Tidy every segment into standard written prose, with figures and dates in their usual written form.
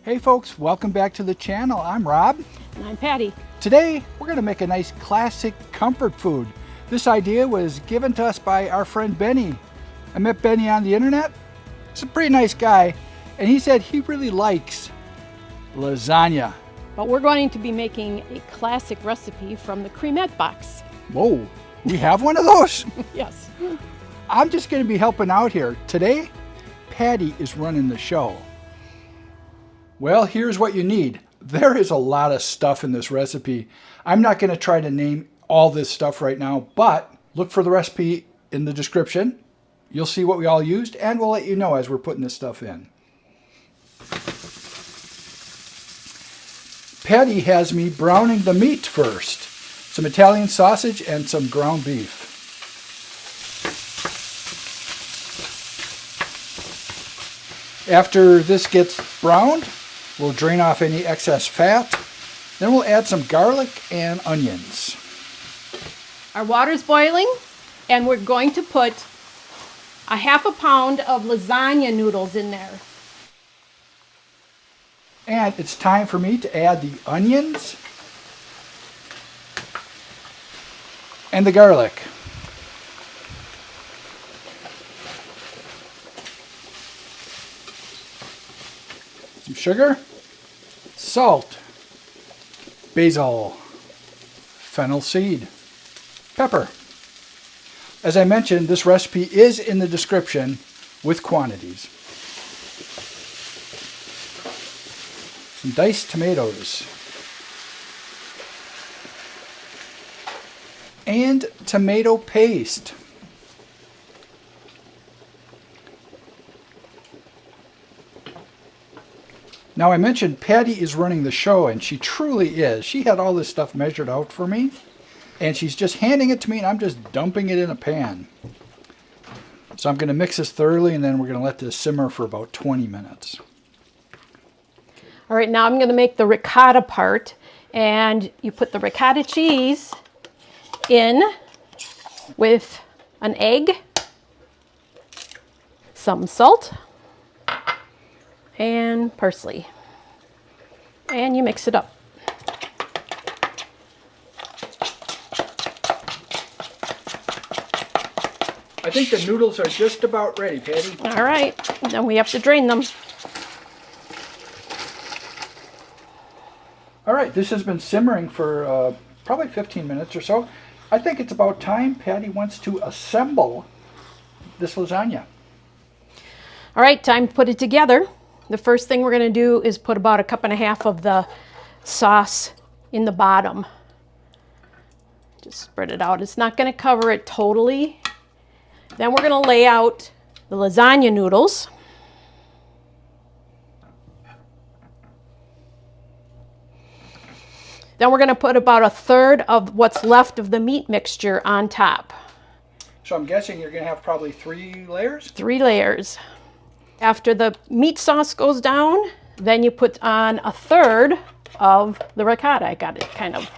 Hey folks, welcome back to the channel. I'm Rob. And I'm Patty. Today we're going to make a nice classic comfort food. This idea was given to us by our friend Bennie. I met Bennie on the internet. He's a pretty nice guy, and he said he really likes lasagna. But we're going to be making a classic recipe from the Creamette box. Whoa, we have one of those? Yes. I'm just going to be helping out here. Today, Patty is running the show. Well, here's what you need. There is a lot of stuff in this recipe. I'm not going to try to name all this stuff right now, but look for the recipe in the description. You'll see what we all used, and we'll let you know as we're putting this stuff in. Patty has me browning the meat first. Some Italian sausage and some ground beef. After this gets browned, we'll drain off any excess fat. Then we'll add some garlic and onions. Our water's boiling, and we're going to put a half a pound of lasagna noodles in there. And it's time for me to add the onions and the garlic. Some sugar, salt, basil, fennel seed, pepper. As I mentioned, this recipe is in the description with quantities. Some diced tomatoes. And tomato paste. Now I mentioned Patty is running the show, and she truly is. She had all this stuff measured out for me, and she's just handing it to me, and I'm just dumping it in a pan. So I'm going to mix this thoroughly, and then we're going to let this simmer for about 20 minutes. All right, now I'm going to make the ricotta part, and you put the ricotta cheese in with an egg, some salt, and parsley, and you mix it up. I think the noodles are just about ready, Patty. All right, then we have to drain them. All right, this has been simmering for probably 15 minutes or so. I think it's about time Patty wants to assemble this lasagna. All right, time to put it together. The first thing we're going to do is put about 1.5 cups of the sauce in the bottom. Just spread it out. It's not going to cover it totally. Then we're going to lay out the lasagna noodles. Then we're going to put about 1/3 of what's left of the meat mixture on top. So I'm guessing you're going to have probably 3 layers? 3 layers. After the meat sauce goes down, then you put on 1/3 of the ricotta. I got it kind of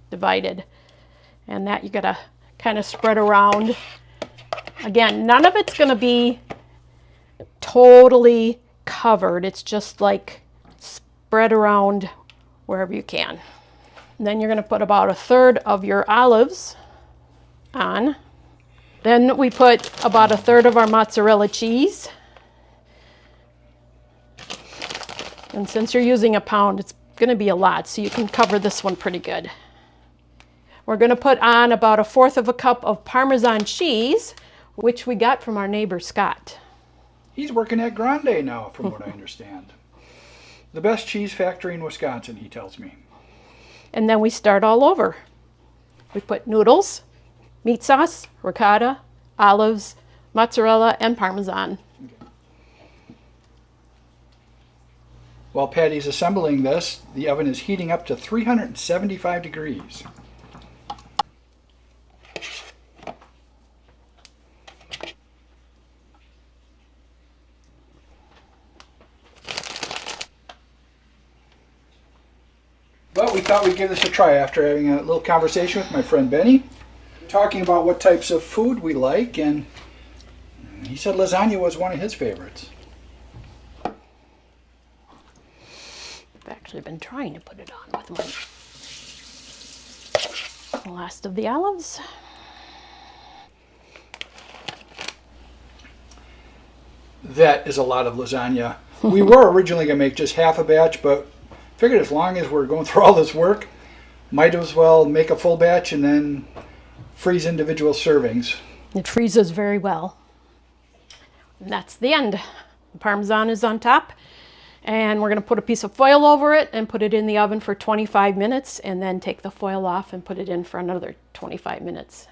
divided. And that you got to kind of spread around. Again, none of it's going to be totally covered. It's just like spread around wherever you can. And then you're going to put about 1/3 of your olives on. Then we put about 1/3 of our mozzarella cheese. And since you're using 1 pound, it's going to be a lot, so you can cover this one pretty good. We're going to put on about 1/4 cup of Parmesan cheese, which we got from our neighbor Scott. He's working at Grande now, from what I understand. The best cheese factory in Wisconsin, he tells me. And then we start all over. We put noodles, meat sauce, ricotta, olives, mozzarella, and Parmesan. While Patty's assembling this, the oven is heating up to 375 degrees. But we thought we'd give this a try after having a little conversation with my friend Bennie, talking about what types of food we like, and he said lasagna was one of his favorites. actually been trying to put it on with the last of the olives. That is a lot of lasagna. We were originally going to make just half a batch, but figured as long as we're going through all this work, might as well make a full batch and then freeze individual servings. It freezes very well. And that's the end. The Parmesan is on top. And we're going to put a piece of foil over it and put it in the oven for 25 minutes and then take the foil off and put it in for another 25 minutes.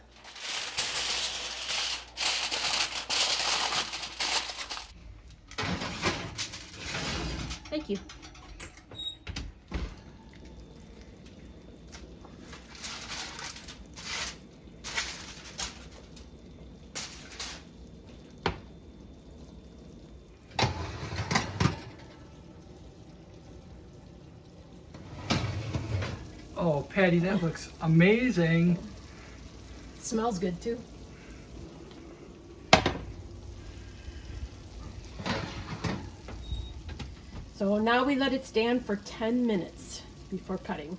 Thank you. Oh, Patty, that looks amazing. It smells good too. So now we let it stand for 10 minutes before cutting.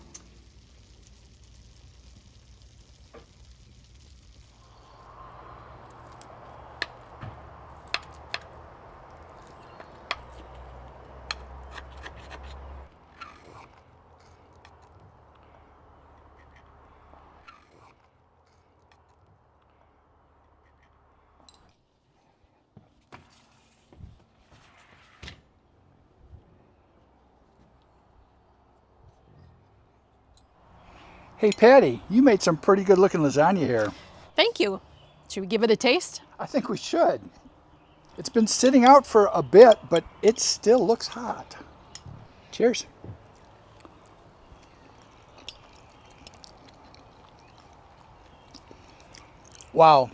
Hey, Patty, you made some pretty good looking lasagna here. Thank you. Should we give it a taste? I think we should. It's been sitting out for a bit, but it still looks hot. Cheers. Wow,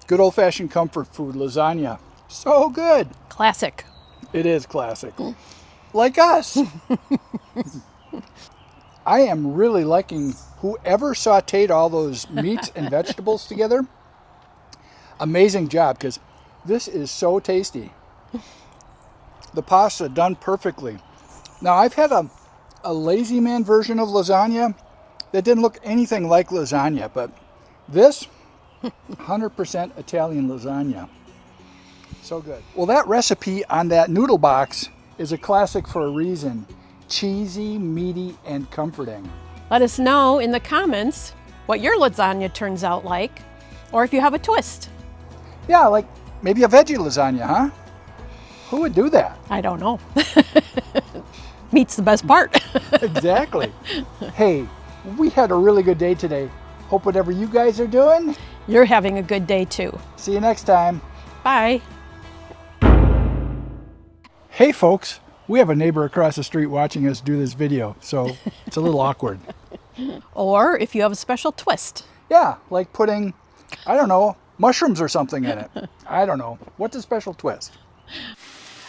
good old-fashioned comfort food lasagna. So good. Classic. It is classic. Like us. I am really liking whoever sauteed all those meats and vegetables together. Amazing job, because this is so tasty. The pasta done perfectly. Now, I've had a lazy man version of lasagna that didn't look anything like lasagna, but this, 100% Italian lasagna. So good. Well, that recipe on that noodle box is a classic for a reason. Cheesy, meaty, and comforting. Let us know in the comments what your lasagna turns out like, or if you have a twist. Yeah, like maybe a veggie lasagna, huh? Who would do that? I don't know. Meat's the best part. Exactly. Hey, we had a really good day today. Hope whatever you guys are doing, You're having a good day too. see you next time. Bye. Hey folks, we have a neighbor across the street watching us do this video, so it's a little awkward. Or if you have a special twist. Yeah, like putting, I don't know, mushrooms or something in it. I don't know. What's a special twist?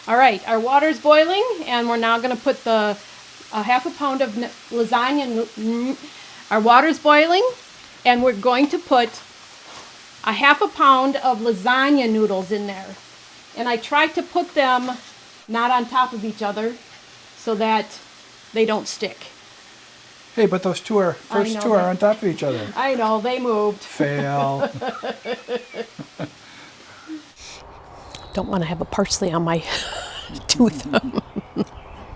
All right, our water's boiling, and we're now going to put a half a pound of lasagna. Our water's boiling, and we're going to put a half a pound of lasagna noodles in there. And I tried to put them not on top of each other so that they don't stick. Hey, but those first two are on top of each other. I know, they moved. Fail. Don't want to have a parsley on my tooth.